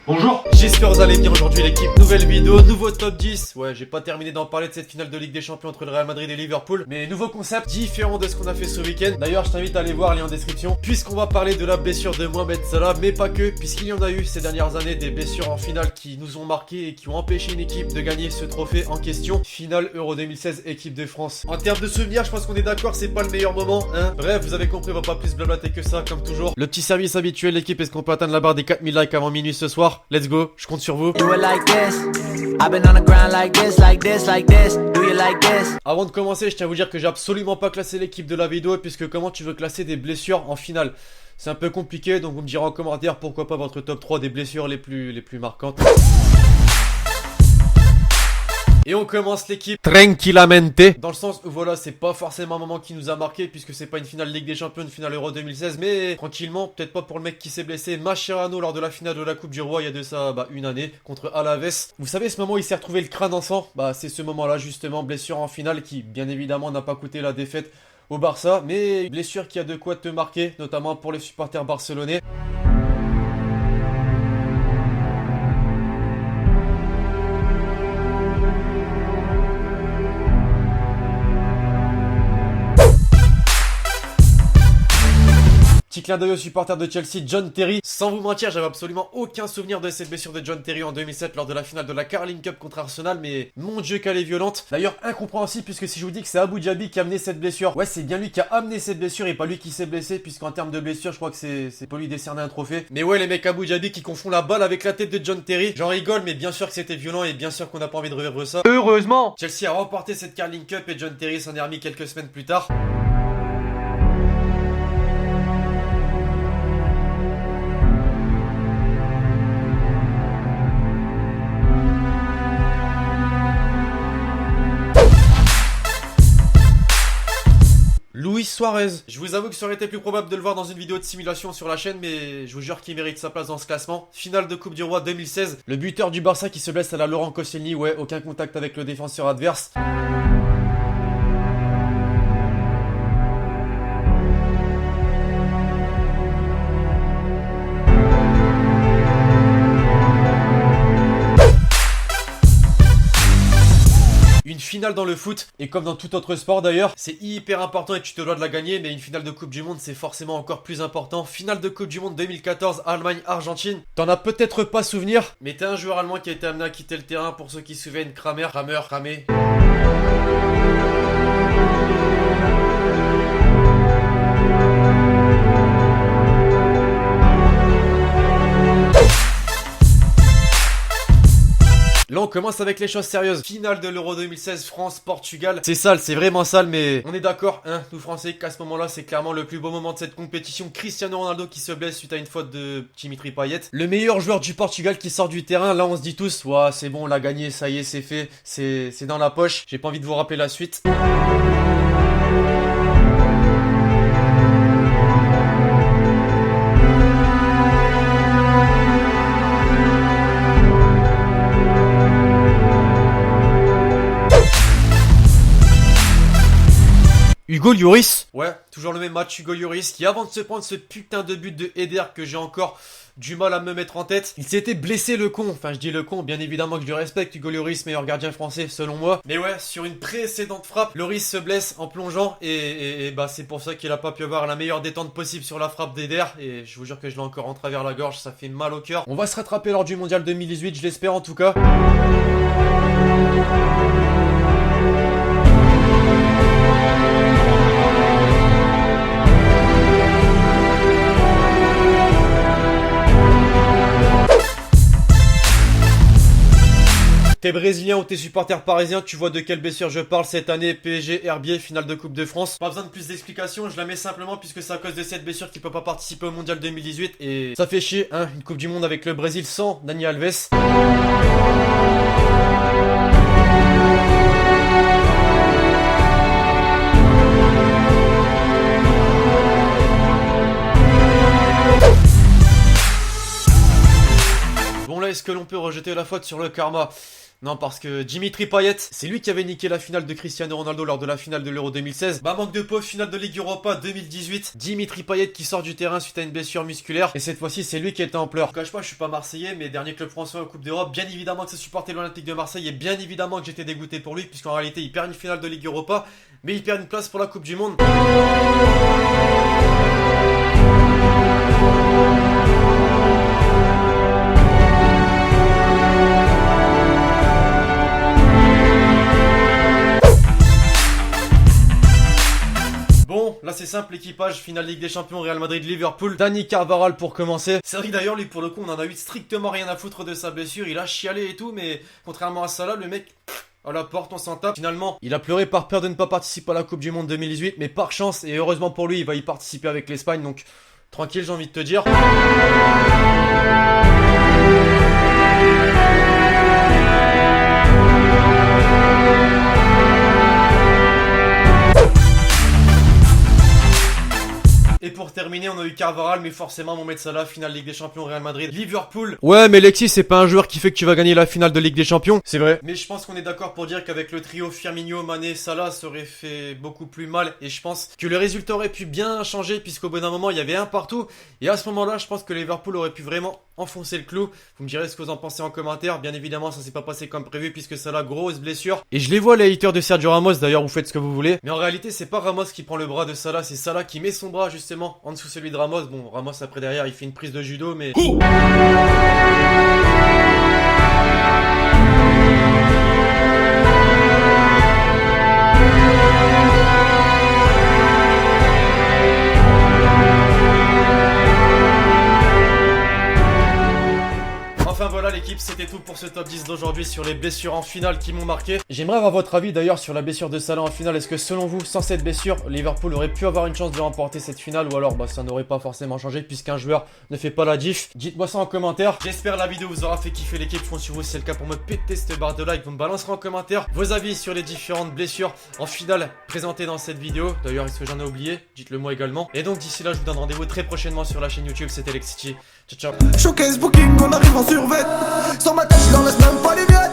Bonjour, j'espère que vous allez bien aujourd'hui l'équipe, nouvelle vidéo, nouveau top 10. Ouais, j'ai pas terminé d'en parler de cette finale de Ligue des Champions entre le Real Madrid et Liverpool, mais nouveau concept, différent de ce qu'on a fait ce week-end. D'ailleurs, je t'invite à aller voir, lien en description, puisqu'on va parler de la blessure de Mohamed Salah, mais pas que, puisqu'il y en a eu ces dernières années des blessures en finale qui nous ont marqué et qui ont empêché une équipe de gagner ce trophée en question. Finale Euro 2016, équipe de France. En termes de souvenirs, je pense qu'on est d'accord, c'est pas le meilleur moment, hein. Bref, vous avez compris, on va pas plus blablater que ça, comme toujours. Le petit service habituel, l'équipe, est-ce qu'on peut atteindre la barre des 4000 likes avant minuit ce soir? Let's go, je compte sur vous. Avant de commencer, je tiens à vous dire que j'ai absolument pas classé l'équipe de la vidéo, puisque comment tu veux classer des blessures en finale? C'est un peu compliqué, donc vous me direz en commentaire pourquoi pas votre top 3 des blessures les plus marquantes. Et on commence l'équipe tranquillamente. Dans le sens où voilà, c'est pas forcément un moment qui nous a marqué, puisque c'est pas une finale Ligue des Champions, une finale Euro 2016, mais tranquillement, peut-être pas pour le mec qui s'est blessé, Mascherano, lors de la finale de la Coupe du Roi, il y a de ça une année, contre Alaves. Vous savez, ce moment où il s'est retrouvé le crâne en sang, c'est ce moment-là justement, blessure en finale, qui bien évidemment n'a pas coûté la défaite au Barça, mais blessure qui a de quoi te marquer, notamment pour les supporters barcelonais. Petit clin d'œil aux supporters de Chelsea, John Terry. Sans vous mentir, j'avais absolument aucun souvenir de cette blessure de John Terry en 2007 lors de la finale de la Carling Cup contre Arsenal, mais mon dieu qu'elle est violente. D'ailleurs, incompréhensible, puisque si je vous dis que c'est Abou Dhabi qui a amené cette blessure, ouais, c'est bien lui qui a amené cette blessure et pas lui qui s'est blessé, puisqu'en termes de blessure, je crois que c'est pas lui décerner un trophée. Mais ouais, les mecs Abou Dhabi qui confondent la balle avec la tête de John Terry, j'en rigole, mais bien sûr que c'était violent et bien sûr qu'on n'a pas envie de revivre ça. Heureusement, Chelsea a remporté cette Carling Cup et John Terry s'en est remis quelques semaines plus tard. Luis Suarez. Je vous avoue que ça aurait été plus probable de le voir dans une vidéo de simulation sur la chaîne, mais je vous jure qu'il mérite sa place dans ce classement. Finale de Coupe du Roi 2016. Le buteur du Barça qui se blesse à la Laurent Koscielny. Ouais, aucun contact avec le défenseur adverse. Une finale dans le foot, et comme dans tout autre sport d'ailleurs, c'est hyper important et tu te dois de la gagner, mais une finale de Coupe du Monde c'est forcément encore plus important. Finale de Coupe du Monde 2014, Allemagne-Argentine. T'en as peut-être pas souvenir, mais t'es un joueur allemand qui a été amené à quitter le terrain, pour ceux qui se souviennent, Kramer. Là on commence avec les choses sérieuses. Finale de l'Euro 2016, France-Portugal. C'est sale, c'est vraiment sale, mais on est d'accord, hein, nous Français, qu'à ce moment-là, c'est clairement le plus beau moment de cette compétition. Cristiano Ronaldo qui se blesse suite à une faute de Dimitri Payet. Le meilleur joueur du Portugal qui sort du terrain. Là on se dit tous, ouais, c'est bon, on l'a gagné, ça y est, c'est fait, c'est dans la poche. J'ai pas envie de vous rappeler la suite. Hugo Lloris. Ouais, toujours le même match, Hugo Lloris, qui avant de se prendre ce putain de but de Eder que j'ai encore du mal à me mettre en tête, il s'était blessé le con. Enfin, je dis le con, bien évidemment que je le respecte, Hugo Lloris, meilleur gardien français selon moi. Mais ouais, sur une précédente frappe, Lloris se blesse en plongeant et c'est pour ça qu'il a pas pu avoir la meilleure détente possible sur la frappe d'Eder. Et je vous jure que je l'ai encore en travers la gorge, ça fait mal au cœur. On va se rattraper lors du Mondial 2018, je l'espère en tout cas. T'es brésilien ou t'es supporter parisien, tu vois de quelle blessure je parle cette année. PSG, Herbier, finale de Coupe de France. Pas besoin de plus d'explications, je la mets simplement puisque c'est à cause de cette blessure qu'il peut pas participer au Mondial 2018. Et ça fait chier, hein, une Coupe du Monde avec le Brésil sans Dani Alves. Bon là, est-ce que l'on peut rejeter la faute sur le karma? Non, parce que Dimitri Payet, c'est lui qui avait niqué la finale de Cristiano Ronaldo lors de la finale de l'Euro 2016. Bah manque de peau, finale de Ligue Europa 2018. Dimitri Payet qui sort du terrain suite à une blessure musculaire. Et cette fois-ci, c'est lui qui était en pleurs. Je cache pas, je suis pas marseillais, mais dernier club français en Coupe d'Europe. Bien évidemment que ça supportait l'Olympique de Marseille et bien évidemment que j'étais dégoûté pour lui, puisqu'en réalité, il perd une finale de Ligue Europa, mais il perd une place pour la Coupe du Monde. Bon, là c'est simple, l'équipage, finale Ligue des Champions, Real Madrid-Liverpool, Dani Carvajal pour commencer. C'est vrai que d'ailleurs, lui pour le coup, on en a eu strictement rien à foutre de sa blessure, il a chialé et tout, mais contrairement à Salah, le mec... à la porte, on s'en tape. Finalement, il a pleuré par peur de ne pas participer à la Coupe du Monde 2018, mais par chance, et heureusement pour lui, il va y participer avec l'Espagne, donc tranquille, j'ai envie de te dire. Et pour terminer, on a eu Carvajal, mais forcément Mohamed Salah, finale Ligue des Champions, Real Madrid, Liverpool. Ouais, mais Lexi, c'est pas un joueur qui fait que tu vas gagner la finale de Ligue des Champions, c'est vrai. Mais je pense qu'on est d'accord pour dire qu'avec le trio Firmino, Mané, Salah, ça aurait fait beaucoup plus mal. Et je pense que le résultat aurait pu bien changer, puisqu'au bout d'un moment, il y avait un partout. Et à ce moment-là, je pense que Liverpool aurait pu vraiment enfoncer le clou. Vous me direz ce que vous en pensez en commentaire. Bien évidemment, ça s'est pas passé comme prévu, puisque Salah, grosse blessure. Et je les vois, les haters de Sergio Ramos, d'ailleurs, vous faites ce que vous voulez. Mais en réalité, c'est pas Ramos qui prend le bras de Salah, c'est Salah qui met son bras, justement, en dessous celui de Ramos. Bon, Ramos après derrière, il fait une prise de judo, mais... Enfin voilà l'équipe, c'était tout pour ce top 10 d'aujourd'hui sur les blessures en finale qui m'ont marqué. J'aimerais avoir votre avis d'ailleurs sur la blessure de Salah en finale. Est-ce que selon vous, sans cette blessure, Liverpool aurait pu avoir une chance de remporter cette finale, ou alors ça n'aurait pas forcément changé puisqu'un joueur ne fait pas la diff? Dites-moi ça en commentaire. J'espère la vidéo vous aura fait kiffer l'équipe. Foncez sur vous si c'est le cas pour me péter cette barre de like. Vous me balancerez en commentaire vos avis sur les différentes blessures en finale présentées dans cette vidéo. D'ailleurs, est-ce que j'en ai oublié? Dites-le moi également. Et donc d'ici là, je vous donne rendez-vous très prochainement sur la chaîne YouTube. C'était Lexity. Ciao ciao. Showcase booking, on arrive en survêt. Sans ma tête, je leur laisse même pas les vieilles.